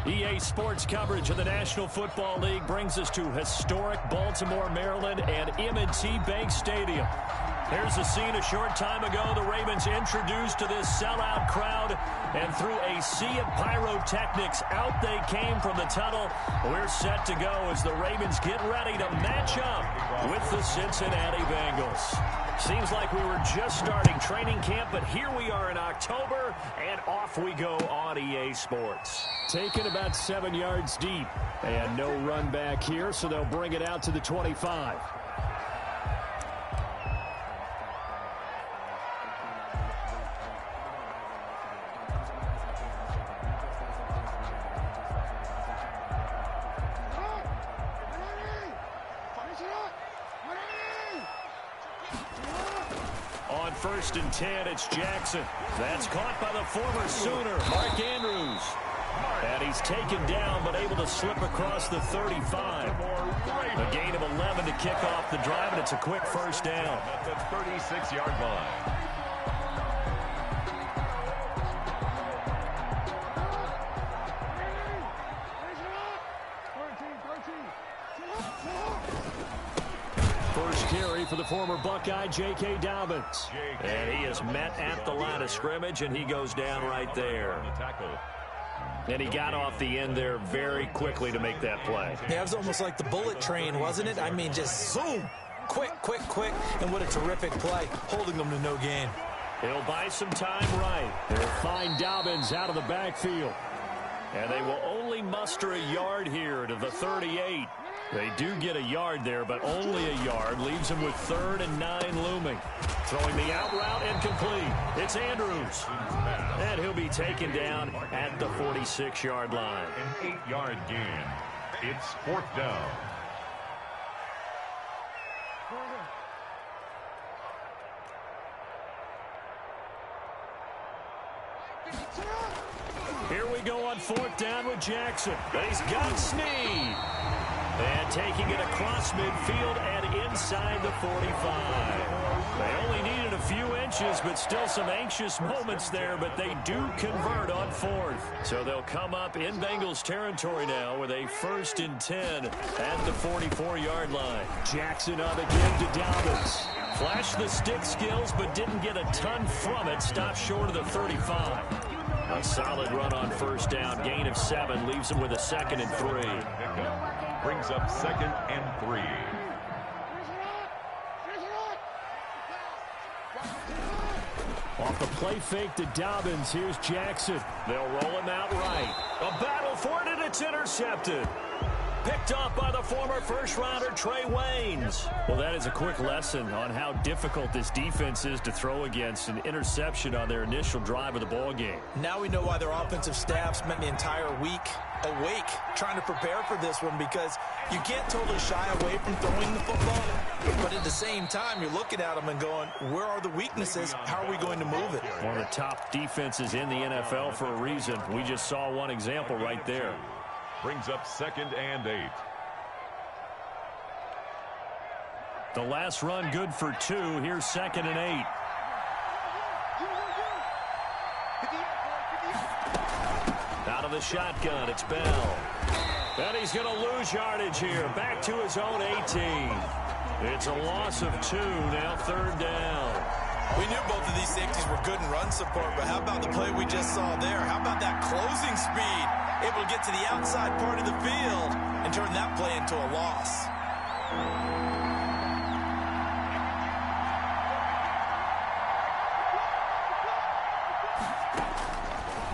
EA Sports coverage of the National Football League brings us to historic Baltimore, Maryland, and M&T Bank Stadium. Here's a scene a short time ago. The Ravens introduced to this sellout crowd, and through a sea of pyrotechnics, out they came from the tunnel. We're set to go as the Ravens get ready to match up with the Cincinnati Bengals. Seems like we were just starting training camp, but here we are in October, and off we go on EA Sports. Taken about 7 yards deep, and no run back here, so they'll bring it out to the 25. On 1st and 10, it's Jackson. That's caught by the former Sooner, Mark Andrews. And he's taken down, but able to slip across the 35. A gain of 11 to kick off the drive, and it's a quick first down. At the 36-yard line. First carry for the former Buckeye, J.K. Dobbins. And he is met at the line of scrimmage, and he goes down right there. And he got off the end there very quickly to make that play. Yeah, it was almost like the bullet train, wasn't it? I mean, just zoom. Quick, quick, quick. And what a terrific play, holding them to no gain. He'll buy some time right. They'll find Dobbins out of the backfield. And they will only muster a yard here to the 38. They do get a yard there, but only a yard. Leaves them with 3rd and 9 looming. Throwing the out route incomplete. It's Andrews. And he'll be taken down at the 46-yard line. An 8-yard gain. It's 4th down. Here we go on 4th down with Jackson. He's got Snead. And taking it across midfield and inside the 45. They only needed a few inches, but still some anxious moments there, but they do convert on 4th. So they'll come up in Bengals territory now with a 1st and 10 at the 44-yard line. Jackson on the give to Dobbins. Flashed the stick skills, but didn't get a ton from it. Stopped short of the 35. A solid run on 1st down. Gain of 7 leaves him with a 2nd and 3. Brings up 2nd and 3. Off the play fake to Dobbins. Here's Jackson. They'll roll him out right. A battle for it, and it's intercepted. Picked off by the former first-rounder Trey Waynes. Well, that is a quick lesson on how difficult this defense is to throw against. An interception on their initial drive of the ball game. Now we know why their offensive staff spent the entire week awake trying to prepare for this one, because you can't totally shy away from throwing the football. But at the same time, you're looking at them and going, where are the weaknesses? How are we going to move it? One of the top defenses in the NFL for a reason. We just saw one example right there. Brings up 2nd and 8. The last run good for 2. Here's 2nd and 8. Out of the shotgun, it's Bell. And he's going to lose yardage here. Back to his own 18. It's a loss of 2. Now 3rd down. We knew both of these safeties were good in run support, but how about the play we just saw there? How about that closing speed? Able to get to the outside part of the field and turn that play into a loss.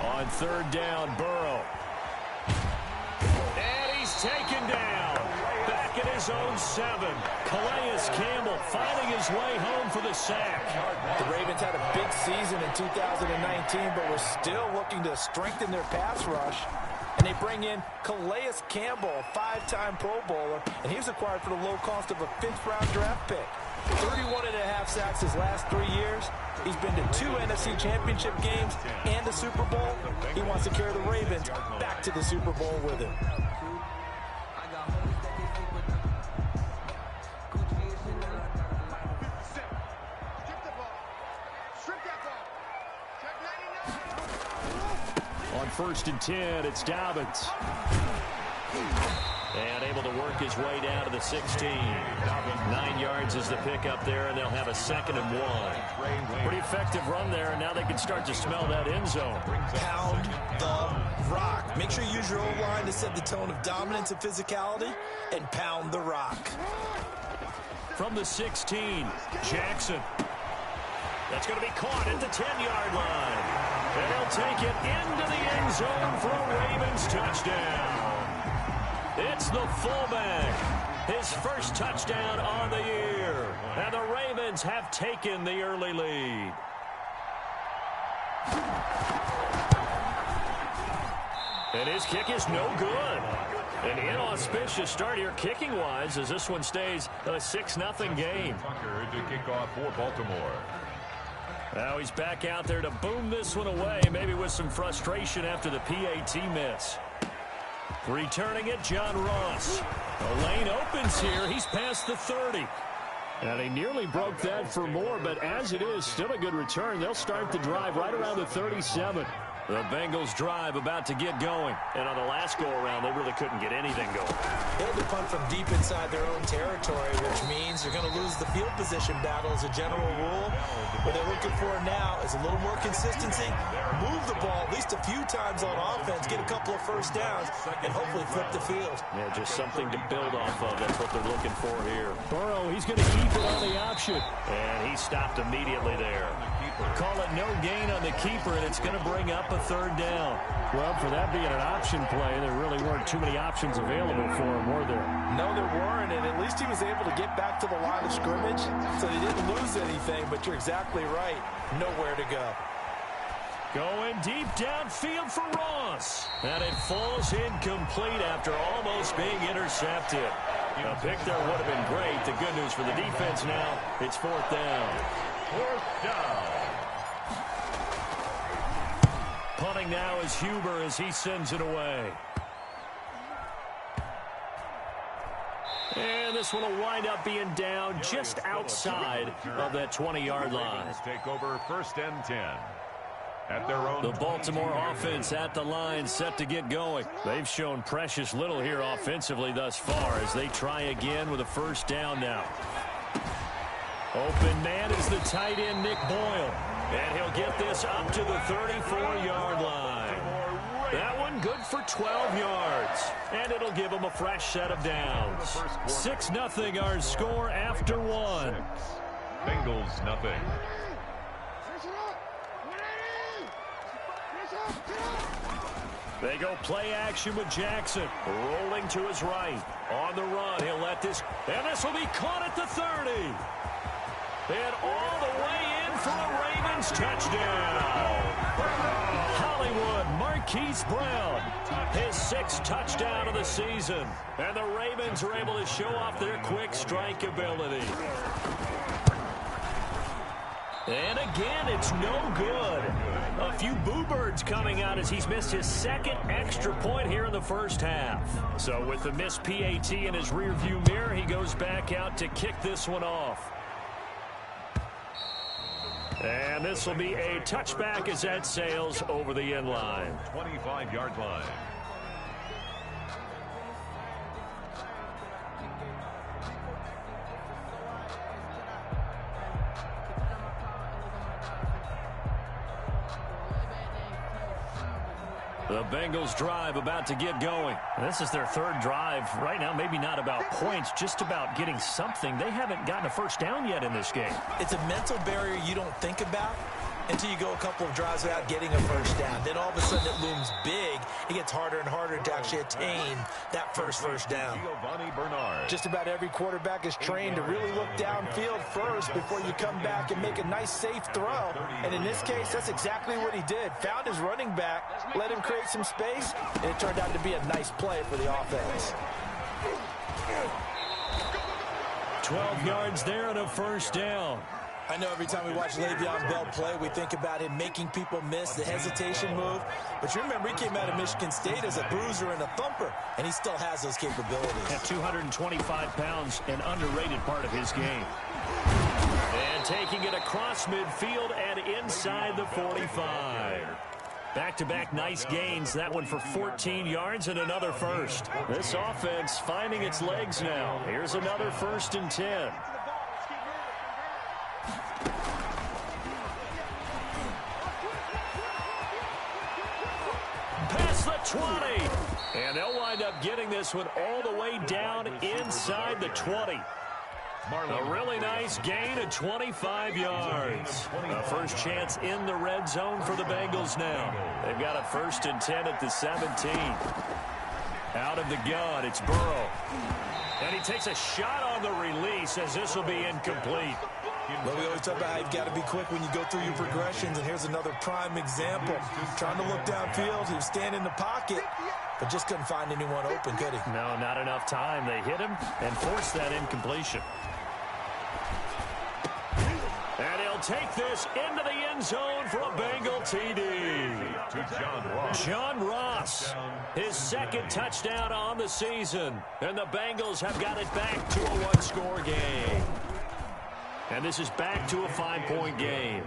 On 3rd down, Burrow. And he's taken down. Back at his own 7. Calais Campbell finding his way home for the sack. The Ravens had a big season in 2019, but we're still looking to strengthen their pass rush. And they bring in Calais Campbell, a 5-time Pro Bowler, and he was acquired for the low cost of a 5th-round draft pick. 31.5 sacks his last 3 years. He's been to 2 NFC Championship games and a Super Bowl. He wants to carry the Ravens back to the Super Bowl with him. 1st and 10. It's Dobbins. And able to work his way down to the 16. 9 yards is the pickup there, and they'll have a 2nd and 1. Pretty effective run there, and now they can start to smell that end zone. Pound the rock. Make sure you use your O-line to set the tone of dominance and physicality, and pound the rock. From the 16, Jackson. That's going to be caught at the 10-yard line. And they'll take it into the end zone for a Ravens touchdown. It's the fullback. His first touchdown on the year. And the Ravens have taken the early lead. And his kick is no good. An inauspicious start here kicking-wise as this one stays a 6-0 game. Tucker to kick off for Baltimore. Now he's back out there to boom this one away, maybe with some frustration after the PAT miss. Returning it, John Ross. The lane opens here. He's past the 30. And he nearly broke that for more, but as it is, still a good return. They'll start the drive right around the 37. The Bengals drive about to get going. And on the last go-around, they really couldn't get anything going. They had to punt from deep inside their own territory, which means they're going to lose the field position battle as a general rule. What they're looking for now is a little more consistency, move the ball at least a few times on offense, get a couple of first downs, and hopefully flip the field. Yeah, just something to build off of. That's what they're looking for here. Burrow, he's going to keep it on the option. And he stopped immediately there. Call it no gain on the keeper, and it's going to bring up a 3rd down. Well, for that being an option play, there really weren't too many options available for him, were there? No, there weren't, and at least he was able to get back to the line of scrimmage, so he didn't lose anything, but you're exactly right. Nowhere to go. Going deep downfield for Ross. And it falls incomplete after almost being intercepted. A pick there would have been great. The good news for the defense now, it's 4th down. 4th down. Punting now is Huber as he sends it away. And this one will wind up being down just outside of that 20-yard line. Take over 1st and 10. At their own. The Baltimore offense at the line, set to get going. They've shown precious little here offensively thus far as they try again with a 1st down now. Open man is the tight end, Nick Boyle. And he'll get this up to the 34-yard line. That one good for 12 yards. And it'll give him a fresh set of downs. 6-0 our score after 1. Bengals nothing. They go play action with Jackson. Rolling to his right. On the run, he'll let this. And this will be caught at the 30. And all the way in for a Ravens touchdown. Hollywood Marquise Brown, his 6th touchdown of the season. And the Ravens are able to show off their quick strike ability. And again, it's no good. A few boo birds coming out as he's missed his 2nd extra point here in the 1st half. So with the missed PAT in his rearview mirror, he goes back out to kick this one off. And this will be a touchback as that sails over the end line. 25-yard line. The Bengals drive about to get going. This is their 3rd drive. Right now, maybe not about points, just about getting something. They haven't gotten a 1st down yet in this game. It's a mental barrier you don't think about until you go a couple of drives without getting a 1st down. Then all of a sudden it looms big. It gets harder and harder to actually attain that first down. Just about every quarterback is trained to really look downfield first before you come back and make a nice safe throw. And in this case, that's exactly what he did. Found his running back, let him create some space, and it turned out to be a nice play for the offense. 12 yards there and a 1st down. I know every time we watch Le'Veon Bell play, we think about him making people miss the hesitation move. But you remember, he came out of Michigan State as a bruiser and a thumper, and he still has those capabilities. At 225 pounds, an underrated part of his game. And taking it across midfield and inside the 45. Back-to-back nice gains. That one for 14 yards and another first. This offense finding its legs now. Here's another 1st and 10. Past the 20. And they'll wind up getting this one all the way down inside the 20. A really nice gain of 25 yards. A first chance in the red zone for the Bengals now. They've got a 1st and 10 at the 17. Out of the gun, it's Burrow. And he takes a shot on the release as this will be incomplete. Well, we always talk about how you've got to be quick when you go through your progressions, and here's another prime example. Trying to look downfield, he was standing in the pocket, but just couldn't find anyone open, could he? No, not enough time. They hit him and forced that incompletion. And he'll take this into the end zone for a Bengal TD. To John Ross. John Ross, his 2nd touchdown on the season. And the Bengals have got it back to a 1-score game. And this is back to a 5-point game.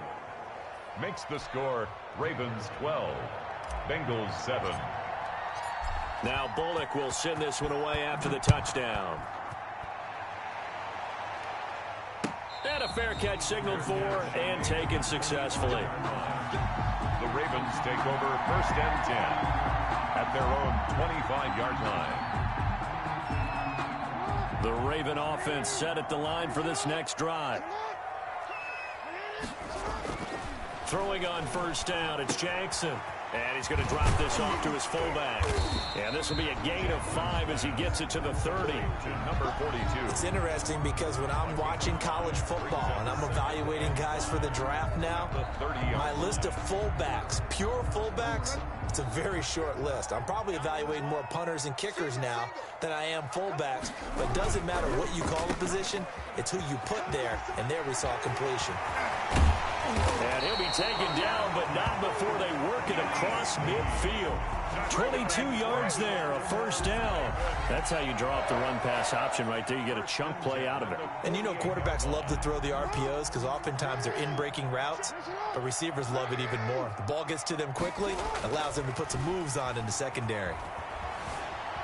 Makes the score Ravens 12, Bengals 7. Now Bullock will send this one away after the touchdown. And a fair catch signaled for and taken successfully. The Ravens take over 1st and 10 at their own 25-yard line. The Raven offense set at the line for this next drive. Throwing on 1st down, it's Jackson. And he's going to drop this off to his fullback. And this will be a gain of 5 as he gets it to the 30. To number 42. It's interesting because when I'm watching college football and I'm evaluating guys for the draft now, my list of fullbacks, pure fullbacks, it's a very short list. I'm probably evaluating more punters and kickers now than I am fullbacks. But it doesn't matter what you call the position, it's who you put there. And there we saw completion. And he'll be taken down, but not before they work it across midfield. 22 yards there, a 1st down. That's how you draw up the run-pass option right there. You get a chunk play out of it. And you know quarterbacks love to throw the RPOs because oftentimes they're in-breaking routes, but receivers love it even more. The ball gets to them quickly, allows them to put some moves on in the secondary.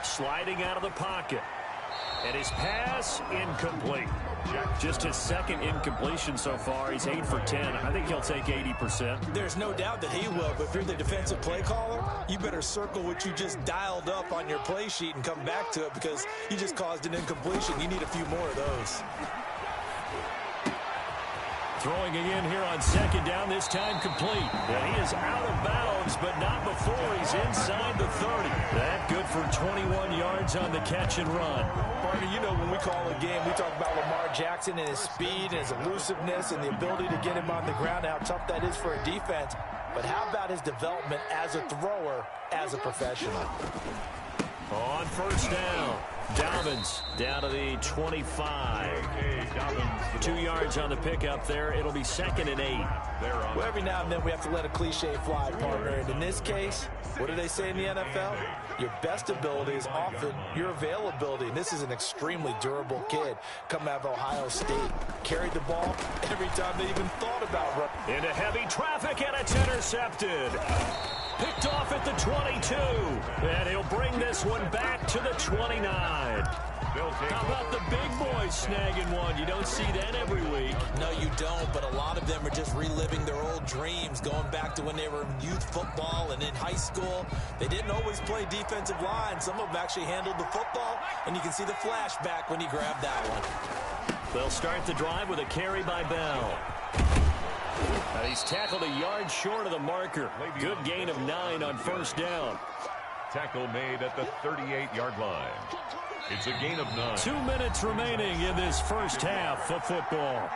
Sliding out of the pocket. And his pass, incomplete. Just his 2nd incompletion so far. He's 8 for 10. I think he'll take 80%. There's no doubt that he will, but if you're the defensive play caller, you better circle what you just dialed up on your play sheet and come back to it because you just caused an incompletion. You need a few more of those. Throwing again here on 2nd down, this time complete. And he is out of bounds, but not before he's inside the 30. That good for 21 yards on the catch and run. Partner, you know when we call a game, we talk about Lamar Jackson and his speed and his elusiveness and the ability to get him on the ground, how tough that is for a defense. But how about his development as a thrower, as a professional? On 1st down, Dobbins down to the 25. 2 yards on the pickup there. It'll be 2nd and 8. Well, every now and then we have to let a cliche fly, partner. And in this case, what do they say in the NFL? Your best ability is often your availability. And this is an extremely durable kid coming out of Ohio State. Carried the ball every time they even thought about running. Into heavy traffic, and it's intercepted. Picked off at the 22. And he'll bring this one back to the 29. How about the big boys snagging one? You don't see that every week. No, you don't, but a lot of them are just reliving their old dreams, going back to when they were in youth football and in high school. They didn't always play defensive line. Some of them actually handled the football, and you can see the flashback when he grabbed that one. They'll start the drive with a carry by Bell. And he's tackled a yard short of the marker. Good gain of 9 on 1st down. Tackle made at the 38-yard line. It's a gain of 9. 2 minutes remaining in this 1st half of football.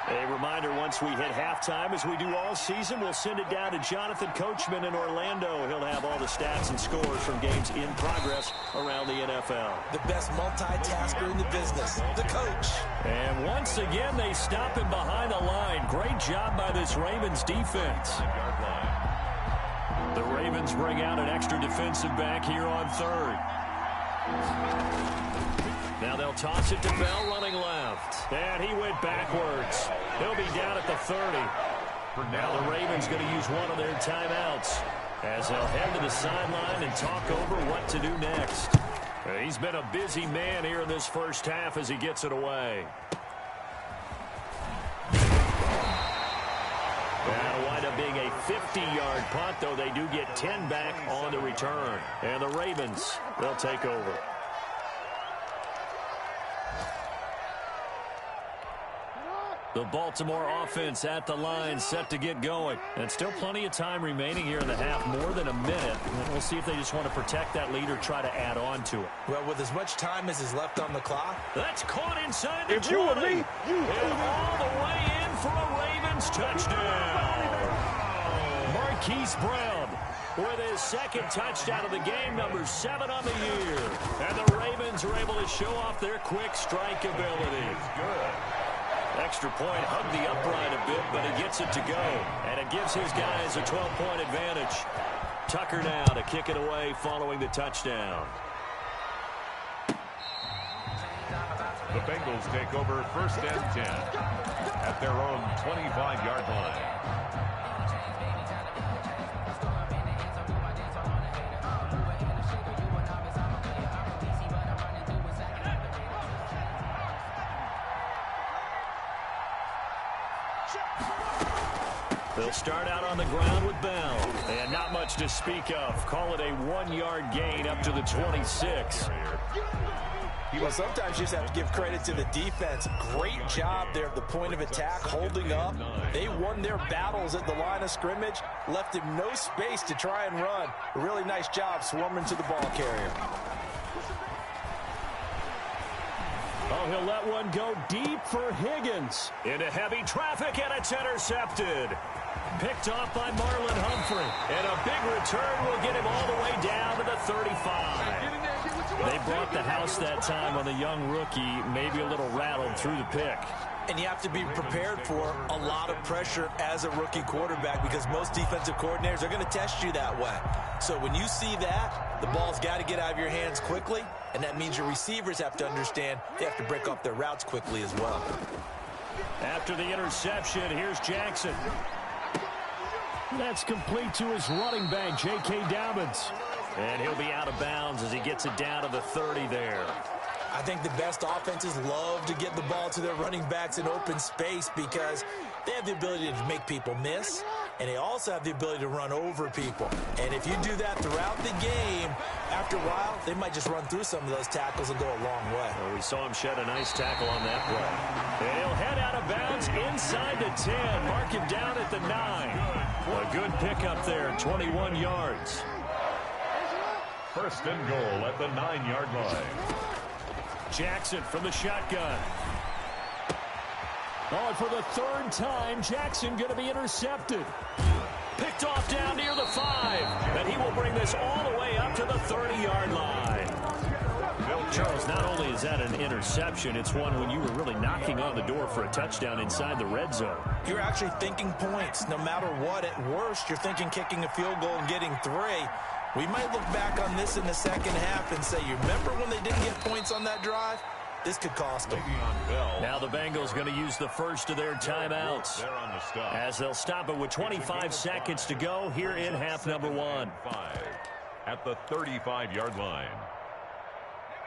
A reminder, once we hit halftime, as we do all season, we'll send it down to Jonathan Coachman in Orlando. He'll have all the stats and scores from games in progress around the NFL. The best multitasker in the business, the coach. And once again, they stop him behind the line. Great job by this Ravens defense. The Ravens bring out an extra defensive back here on 3rd. Now they'll toss it to Bell running left. And he went backwards. He'll be down at the 30. for Now now. the Ravens going to use one of their timeouts as they'll head to the sideline and talk over what to do next. He's been a busy man here in this first half as he gets it away. That'll wind up being a 50-yard punt, though they do get 10 back on the return. And the Ravens, they'll take over. The Baltimore offense at the line set to get going. And still plenty of time remaining here in the half, more than a minute. And we'll see if they just want to protect that lead or try to add on to it. Well, with as much time as is left on the clock. That's caught inside the 20. If you were me, and all the way in for a Ravens touchdown. Marquise Brown with his second touchdown of the game, number 7 on the year. And the Ravens are able to show off their quick strike ability. Good. Extra point hugged the upright a bit, but he gets it to go. And it gives his guys a 12-point advantage. Tucker now to kick it away following the touchdown. The Bengals take over first and 10 at their own 25-yard line. They'll start out on the ground with Bell. And not much to speak of. Call it a 1-yard gain up to the 26. Well, sometimes you just have to give credit to the defense. Great job there at the point of attack, holding up. They won their battles at the line of scrimmage, left him no space to try and run. A really nice job swarming to the ball carrier. Oh, he'll let one go deep for Higgins. Into heavy traffic, and it's intercepted. Picked off by Marlon Humphrey. And a big return will get him all the way down to the 35. They brought the house that time on the young rookie, maybe a little rattled through the pick. And you have to be prepared for a lot of pressure as a rookie quarterback because most defensive coordinators are going to test you that way. So when you see that, the ball's got to get out of your hands quickly, and that means your receivers have to understand they have to break off their routes quickly as well. After the interception, here's Jackson. That's complete to his running back, J.K. Dobbins. And he'll be out of bounds as he gets it down to the 30 there. I think the best offenses love to get the ball to their running backs in open space because they have the ability to make people miss, and they also have the ability to run over people. And if you do that throughout the game, after a while, they might just run through some of those tackles and go a long way. Well, we saw him shed a nice tackle on that play. And he'll head out of bounds inside the 10. Mark him down at the 9. A good pickup there, 21 yards. First and goal at the 9-yard line. Jackson from the shotgun. Oh, and for the third time, Jackson going to be intercepted. Picked off down near the 5. And he will bring this all the way up to the 30-yard line. Charles, not only is that an interception, it's one when you were really knocking on the door for a touchdown inside the red zone. You're actually thinking points. No matter what, at worst, you're thinking kicking a field goal and getting 3. We might look back on this in the second half and say, you remember when they didn't get points on that drive? This could cost them. Now the Bengals going to use the first of their timeouts They're on the stop. as they'll stop it with 25 seconds to go here in half number 1. 5 at the 35-yard line.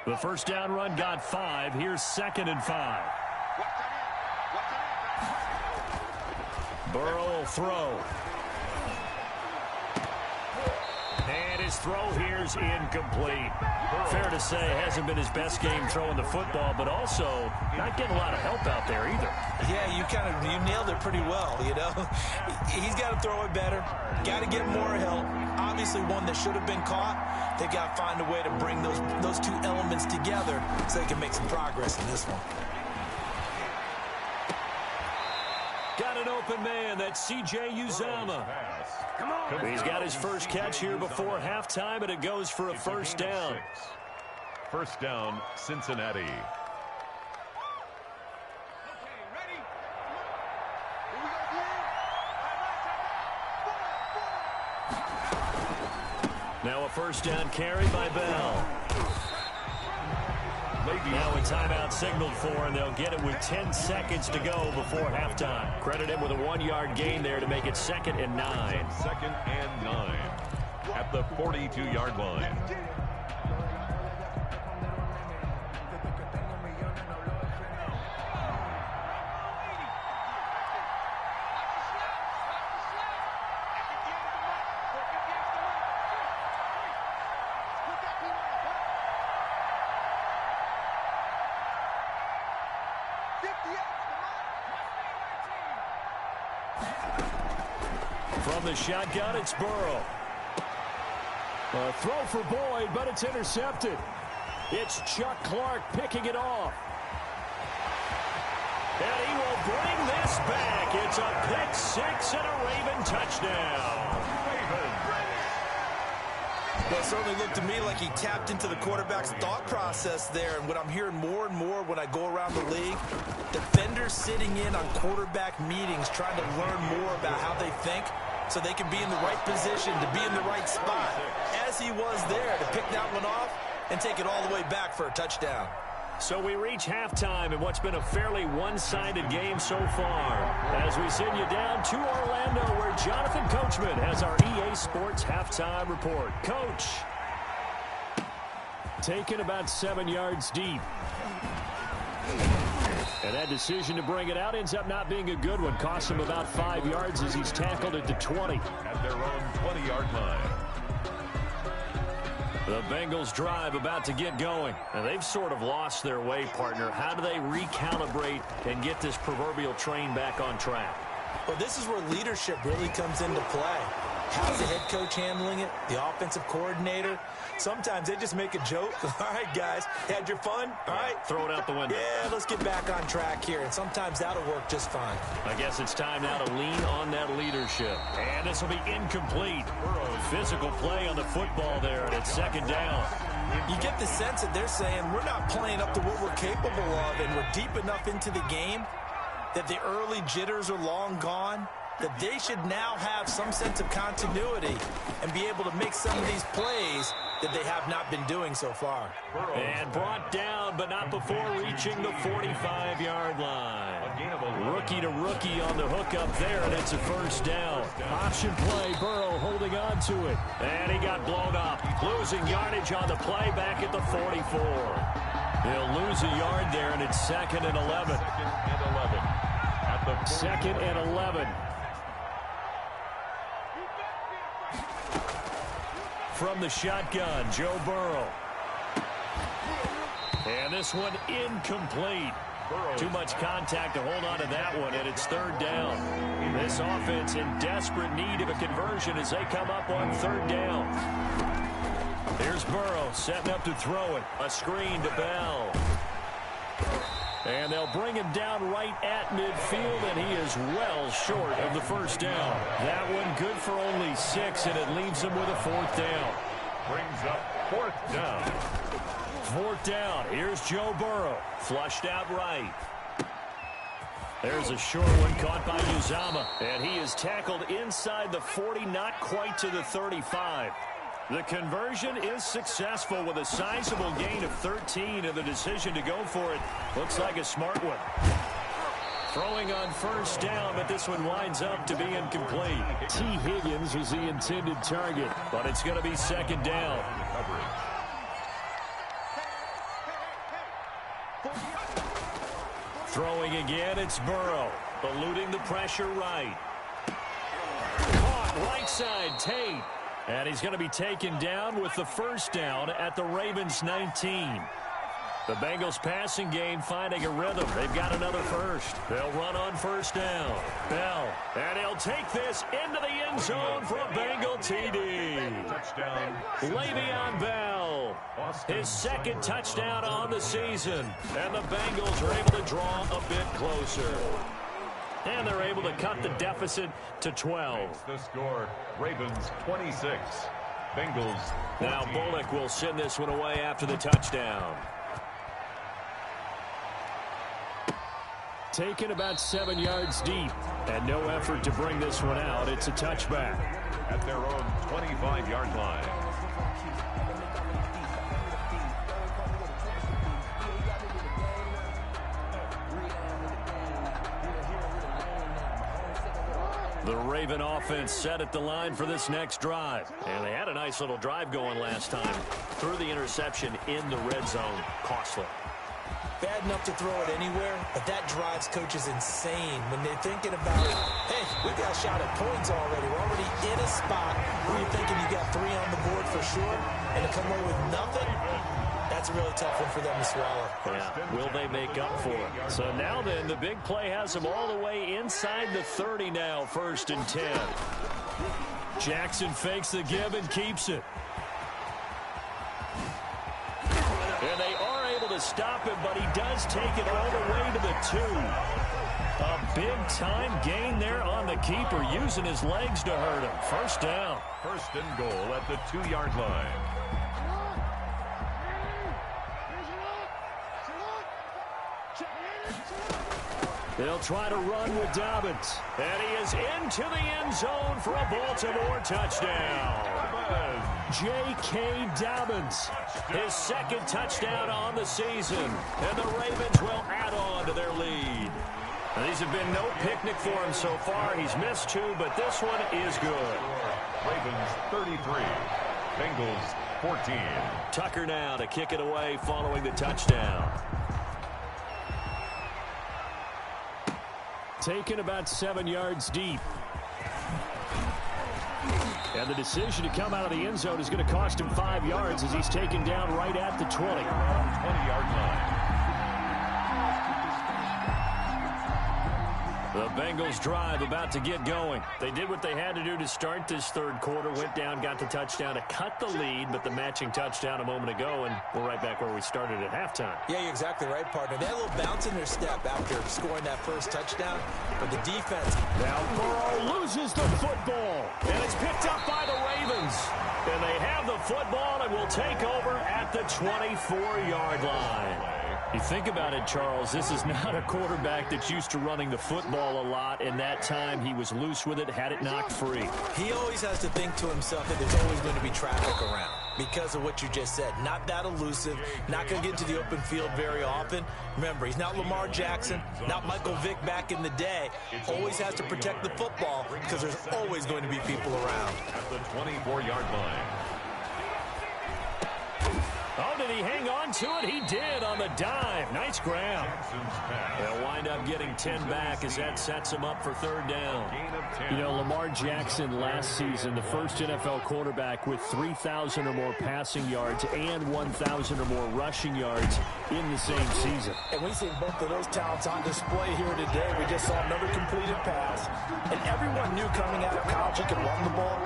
The first down run got 5. Here's 2nd and 5. Burrow will throw. And his throw here's incomplete. Fair to say, hasn't been his best game throwing the football, but also not getting a lot of help out there either. Yeah, you nailed it pretty well, you know. He's got to throw it better. Got to get more help. Obviously one that should have been caught. They got to find a way to bring those two elements together so they can make some progress in this one. Got an open man. That's C.J. Uzama. He's got his first catch here before halftime, and it goes for a first down. First down, Cincinnati. Now a first down carry by Bell. Now a timeout signaled for, and they'll get it with 10 seconds to go before halftime. Credit him with a 1-yard gain there to make it 2nd and 9. 2nd and 9 at the 42-yard line. From the shotgun, it's Burrow. A throw for Boyd, but it's intercepted. It's Chuck Clark picking it off. And he will bring this back. It's a pick six and a Raven touchdown. Well, it certainly looked to me like he tapped into the quarterback's thought process there. And what I'm hearing more and more when I go around the league, defenders sitting in on quarterback meetings trying to learn more about how they think so they can be in the right position to be in the right spot, as he was there to pick that one off and take it all the way back for a touchdown. So we reach halftime in what's been a fairly one-sided game so far, as we send you down to Orlando, where Jonathan Coachman has our EA Sports halftime report. Coach. Taken about 7 yards deep. And that decision to bring it out ends up not being a good one. Costs him about 5 yards as he's tackled at the 20. At their own 20-yard line. The Bengals drive about to get going. And they've sort of lost their way, partner. How do they recalibrate and get this proverbial train back on track? Well, this is where leadership really comes into play. How's the head coach handling it? The offensive coordinator? Sometimes they just make a joke. All right, guys, had your fun? All right. Throw it out the window. Yeah, let's get back on track here. And sometimes that'll work just fine. I guess it's time now to lean on that leadership. And this will be incomplete. Physical play on the football there, and it's 2nd down. You get the sense that they're saying we're not playing up to what we're capable of, and we're deep enough into the game that the early jitters are long gone, that they should now have some sense of continuity and be able to make some of these plays that they have not been doing so far. And brought down, but not before reaching the 45-yard line. Rookie to rookie on the hookup there, and it's a 1st down. Option play, Burrow holding on to it. And he got blown up. Losing yardage on the play back at the 44. He'll lose a yard there, and it's 2nd and 11. 2nd and 11. At the 2nd and 11. From the shotgun, Joe Burrow. And this one incomplete. Too much contact to hold on to that one, and it's 3rd down. This offense in desperate need of a conversion as they come up on 3rd down. Here's Burrow setting up to throw it. A screen to Bell. And they'll bring him down right at midfield, and he is well short of the 1st down. That one good for only 6, and it leaves him with a 4th down. brings up 4th down. 4th down. Here's Joe Burrow. Flushed out right. There's a short one caught by Uzama. And he is tackled inside the 40, not quite to the 35. The conversion is successful with a sizable gain of 13, and the decision to go for it looks like a smart one. Throwing on 1st down, but this one winds up to be incomplete. T. Higgins was the intended target, but it's going to be 2nd down. Throwing again, it's Burrow, eluding the pressure right. Caught right side, Tate. And he's going to be taken down with the 1st down at the Ravens 19. The Bengals passing game finding a rhythm. They've got another 1st. They'll run on 1st down. Bell. And he'll take this into the end zone for a Bengal TD. Touchdown. Le'Veon Bell. His 2nd touchdown on the season. And the Bengals are able to draw a bit closer. And they're able to cut the deficit to 12. The score, Ravens 26, Bengals 14. Now Bullock will send this one away after the touchdown. taken about 7 yards deep, and no effort to bring this one out. It's a touchback. At their own 25-yard line. The Raven offense set at the line for this next drive. And they had a nice little drive going last time. Threw the interception in the red zone. Costly. Bad enough to throw it anywhere, but that drives coaches insane when they're thinking about, hey, we got a shot at points already. We're already in a spot where you're thinking you got 3 on the board for sure, and to come away with nothing, that's a really tough one for them to swallow. Yeah, will they make up for it? So now then, the big play has them all the way inside the 30 now, 1st and 10. Jackson fakes the give and keeps it. And they are able to stop him, but he does take it all the way to the 2. A big-time gain there on the keeper, using his legs to hurt him. 1st down. 1st and goal at the 2-yard line. They'll try to run with Dobbins. And he is into the end zone for a Baltimore touchdown. J.K. Dobbins, his 2nd touchdown on the season. And the Ravens will add on to their lead. Now, these have been no picnic for him so far. He's missed 2, but this one is good. Ravens 33, Bengals 14. Tucker now to kick it away following the touchdown. Taken about 7 yards deep. And the decision to come out of the end zone is going to cost him 5 yards as he's taken down right at the 20. 20-yard line. The Bengals drive about to get going. They did what they had to do to start this 3rd quarter. Went down, got the touchdown to cut the lead, but the matching touchdown a moment ago, and we're right back where we started at halftime. Yeah, you're exactly right, partner. They had a little bounce in their step after scoring that 1st touchdown, but the defense... Now Burrow loses the football, and it's picked up by the Ravens. And they have the football and will take over at the 24-yard line. You think about it, Charles, this is not a quarterback that's used to running the football a lot, and that time he was loose with it, had it knocked free. He always has to think to himself that there's always going to be traffic around because of what you just said. Not that elusive, not going to get to the open field very often. Remember, he's not Lamar Jackson, not Michael Vick back in the day. Always has to protect the football because there's always going to be people around. At the 24-yard line. Oh, did he hang on to it? He did on the dive. Nice grab. They'll wind up getting 10 back as that sets him up for 3rd down. You know, Lamar Jackson last season, the first NFL quarterback with 3,000 or more passing yards and 1,000 or more rushing yards in the same season. And we see both of those talents on display here today. We just saw another completed pass. And everyone knew coming out of college he could run the ball.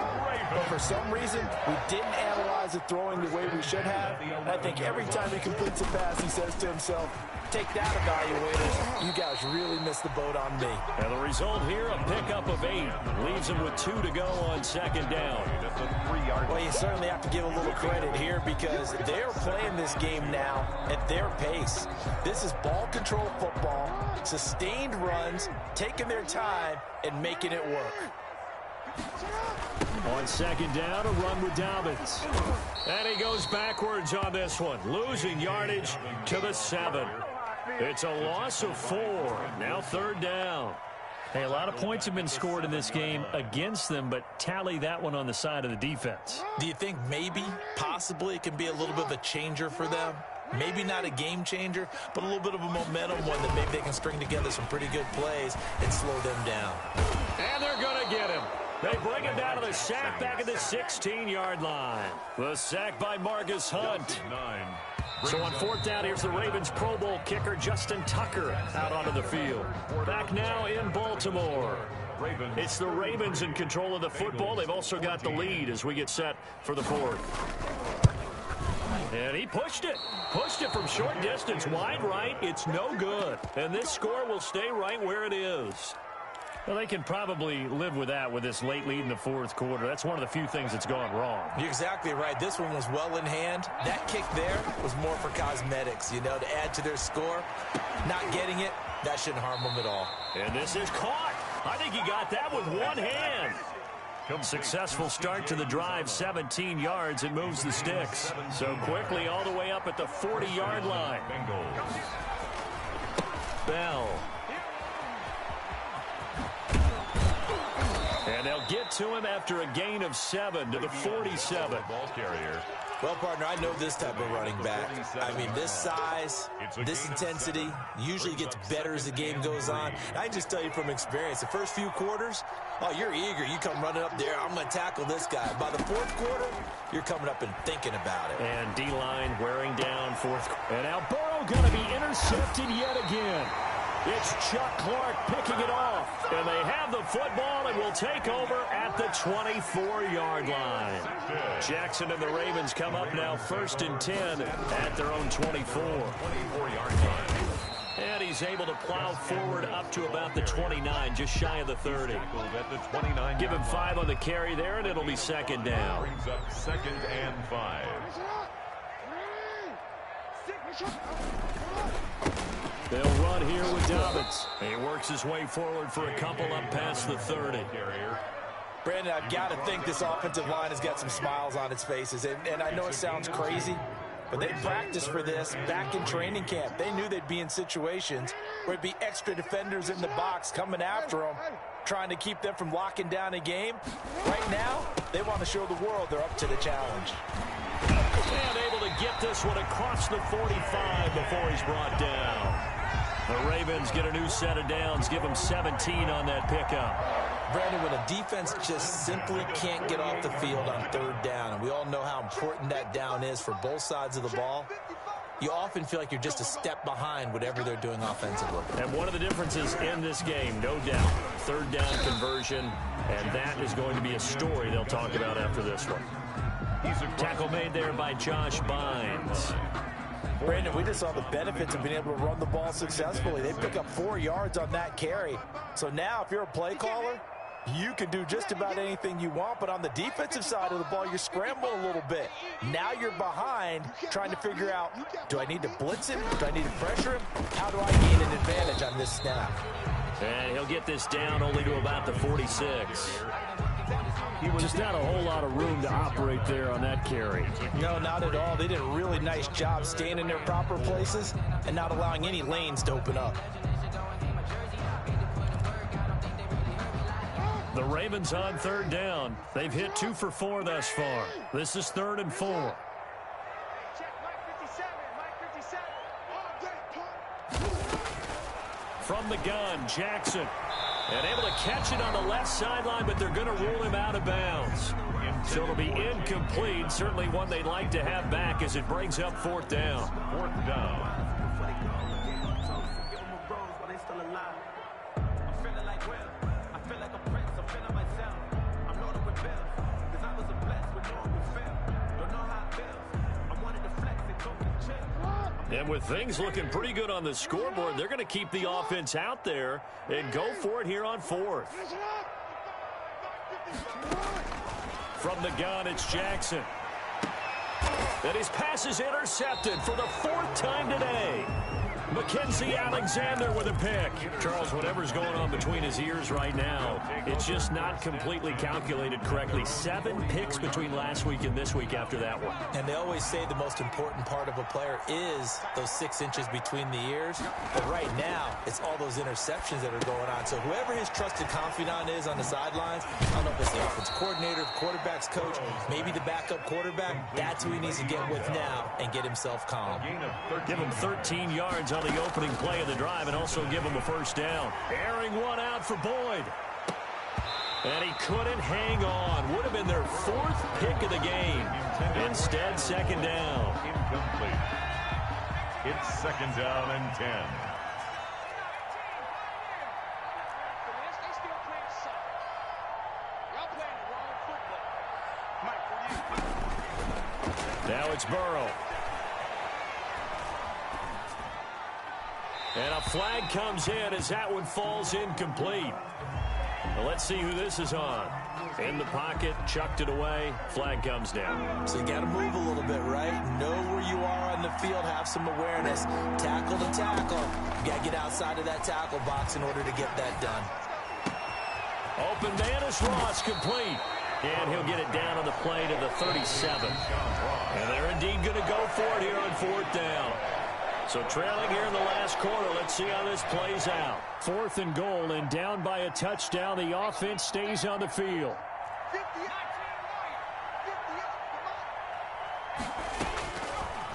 But for some reason, we didn't analyze it throwing the way we should have. And I think every time he completes a pass, he says to himself, take that, evaluators. You guys really missed the boat on me. And the result here, a pickup of 8. Leaves him with 2 to go on 2nd down. Well, you certainly have to give a little credit here because they're playing this game now at their pace. This is ball control football, sustained runs, taking their time, and making it work. On 2nd down, a run with Dobbins. And he goes backwards on this one, losing yardage to the 7. It's a loss of 4. Now 3rd down. Hey, a lot of points have been scored in this game against them, but tally that one on the side of the defense. Do you think maybe, possibly, it can be a little bit of a changer for them? Maybe not a game changer, but a little bit of a momentum one that maybe they can string together some pretty good plays and slow them down. And they're going to get him. They bring him down to the sack back at the 16-yard line. The sack by Marcus Hunt. So on 4th down, here's the Ravens Pro Bowl kicker Justin Tucker out onto the field. Back now in Baltimore. It's the Ravens in control of the football. They've also got the lead as we get set for the 4th. And he pushed it. Pushed it from short distance, wide right. It's no good. And this score will stay right where it is. Well, they can probably live with that with this late lead in the 4th quarter. That's one of the few things that's gone wrong. You're exactly right. This one was well in hand. That kick there was more for cosmetics, you know, to add to their score. Not getting it, that shouldn't harm them at all. And this is caught. I think he got that with one hand. Successful start to the drive, 17 yards. It moves the sticks. So quickly all the way up at the 40-yard line. Bell. And they'll get to him after a gain of 7 to the 47. Ball carrier. Well, partner, I know this type of running back. I mean, this size, this intensity usually gets better as the game goes on. And I just tell you from experience, the first few quarters, oh, you're eager. You come running up there, I'm going to tackle this guy. By the fourth quarter, you're coming up and thinking about it. And D-line wearing down fourth. And now Burrow going to be intercepted yet again. It's Chuck Clark picking it off. And they have the football and will take over at the 24-yard line. Jackson and the Ravens come up now 1st and 10 at their own 24. 24-yard line. And he's able to plow forward up to about the 29, just shy of the 30. At the 29. Give him 5 on the carry there, and it'll be 2nd down. Brings up 2nd and 5. They'll run here with Dobbins. He works his way forward for a couple up past the 30. Brandon, I've got to think this offensive line has got some smiles on its faces. And I know it sounds crazy, but they practiced for this back in training camp. They knew they'd be in situations where it'd be extra defenders in the box coming after them, trying to keep them from locking down a game. Right now, they want to show the world they're up to the challenge. And able to get this one across the 45 before he's brought down. The Ravens get a new set of downs, give them 17 on that pickup. Brandon, when a defense just simply can't get off the field on 3rd down, and we all know how important that down is for both sides of the ball, you often feel like you're just a step behind whatever they're doing offensively. And one of the differences in this game, no doubt, 3rd down conversion, and that is going to be a story they'll talk about after this one. Tackle made there by Josh Bynes. Brandon, we just saw the benefits of being able to run the ball successfully. They pick up 4 yards on that carry. So now if you're a play caller, you can do just about anything you want, but on the defensive side of the ball, you're scrambling a little bit. Now you're behind trying to figure out, do I need to blitz him? Do I need to pressure him? How do I gain an advantage on this snap? And he'll get this down only to about the 46. Just not a whole lot of room to operate there on that carry. No, not at all. They did a really nice job staying in their proper places and not allowing any lanes to open up. The Ravens on 3rd down. They've hit 2 for 4 thus far. This is 3rd and 4. From the gun, Jackson. And able to catch it on the left sideline, but they're going to rule him out of bounds. So it'll be incomplete. Certainly one they'd like to have back as it brings up 4th down. 4th down. And with things looking pretty good on the scoreboard, they're going to keep the offense out there and go for it here on 4th. From the gun, it's Jackson. And his pass is intercepted for the 4th time today. Mackenzie Alexander with a pick. Charles, whatever's going on between his ears right now, it's just not completely calculated correctly. 7 picks between last week and this week after that one. And they always say the most important part of a player is those 6 inches between the ears. But right now, it's all those interceptions that are going on. So whoever his trusted confidant is on the sidelines, I don't know if it's the offensive coordinator, quarterback's coach, maybe the backup quarterback, that's who he needs to get with now and get himself calm. Give him 13 yards on the opening play of the drive and also give him a 1st down. Airing one out for Boyd. And he couldn't hang on. Would have been their 4th pick of the game. Instead, 2nd down. Incomplete. It's 2nd down and 10. Now it's Burrow. And a flag comes in as that one falls incomplete. Well, let's see who this is on. In the pocket, chucked it away, flag comes down. So you got to move a little bit, right? Know where you are on the field, have some awareness. Tackle to tackle. You got to get outside of that tackle box in order to get that done. Open man is Ross, complete. And he'll get it down on the play to the 37. And they're indeed going to go for it here on 4th down. So trailing here in the last quarter. Let's see how this plays out. 4th and goal, and down by a touchdown. The offense stays on the field.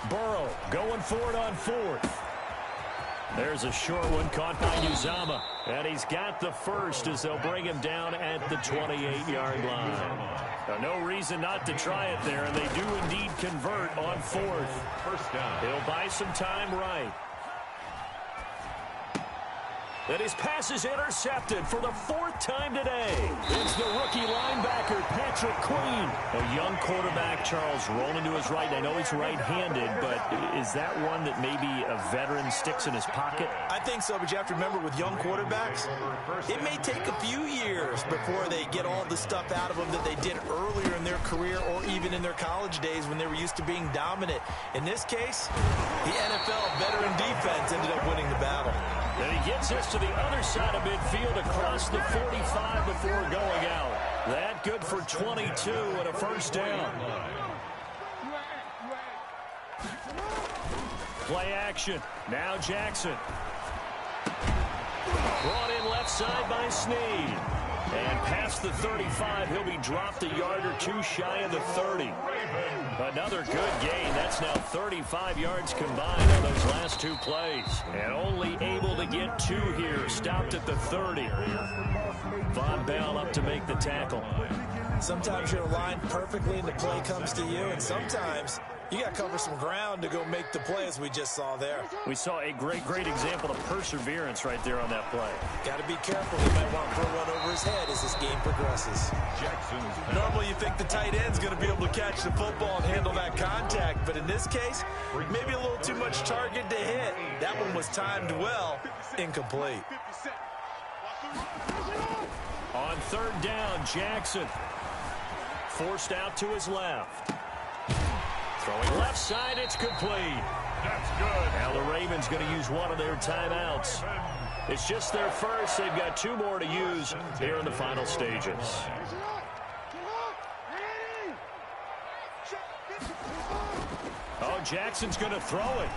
Burrow going for it on 4th. There's a short one caught by Uzama. And he's got the first as they'll bring him down at the 28-yard line. Now, no reason not to try it there, and they do indeed convert on 4th. First down. He'll buy some time right. And his pass is intercepted for the 4th time today. It's the rookie linebacker, Patrick Queen. A young quarterback, Charles, rolling to his right. I know he's right-handed, but is that one that maybe a veteran sticks in his pocket? I think so, but you have to remember with young quarterbacks, it may take a few years before they get all the stuff out of them that they did earlier in their career or even in their college days when they were used to being dominant. In this case, the NFL veteran defense ended up winning the battle. And he gets this to the other side of midfield across the 45 before going out. That good for 22 and a first down. Play action. Now Jackson. Brought in left side by Snead. And past the 35, he'll be dropped a yard or two shy of the 30. Another good gain. That's now 35 yards combined on those last two plays. And only able to get 2 here. Stopped at the 30. Von Bell up to make the tackle. Sometimes you're aligned perfectly and the play comes to you, and sometimes you got to cover some ground to go make the play, as we just saw there. We saw a great example of perseverance right there on that play. Got to be careful. He might want to throw one over his head as this game progresses. Normally you think the tight end's going to be able to catch the football and handle that contact, but in this case, maybe a little too much target to hit. That one was timed well, incomplete. On 3rd down, Jackson forced out to his left. Throwing left side, it's complete. That's good. Now the Ravens going to use one of their timeouts. It's just their first. They've got 2 more to use here in the final stages. Oh, Jackson's going to throw it.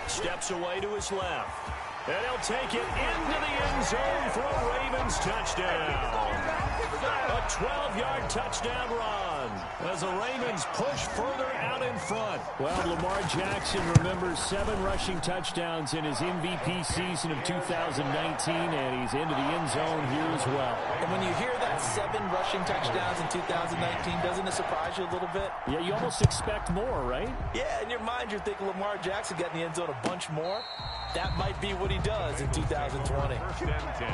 Steps away to his left. And he'll take it into the end zone for a Ravens touchdown. A 12-yard touchdown run as the Ravens push further out in front. Well, Lamar Jackson remembers 7 rushing touchdowns in his MVP season of 2019, and he's into the end zone here as well. And when you hear that 7 rushing touchdowns in 2019, doesn't it surprise you a little bit? Yeah, you almost expect more, right? Yeah, in your mind you're thinking Lamar Jackson got in the end zone a bunch more. That might be what he does in 2020. First and 10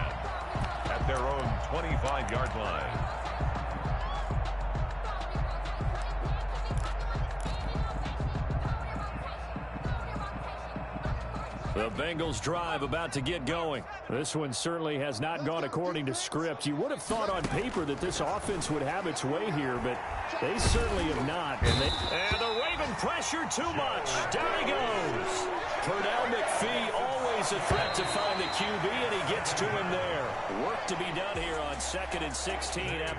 at their own 25-yard line. The Bengals drive about to get going. This one certainly has not gone according to script. You would have thought on paper that this offense would have its way here, but they certainly have not. And the Raven pressure too much. Down he goes. Pernell McPhee, always a threat to find the QB, and he gets to him there. Work to be done here on 2nd and 16 after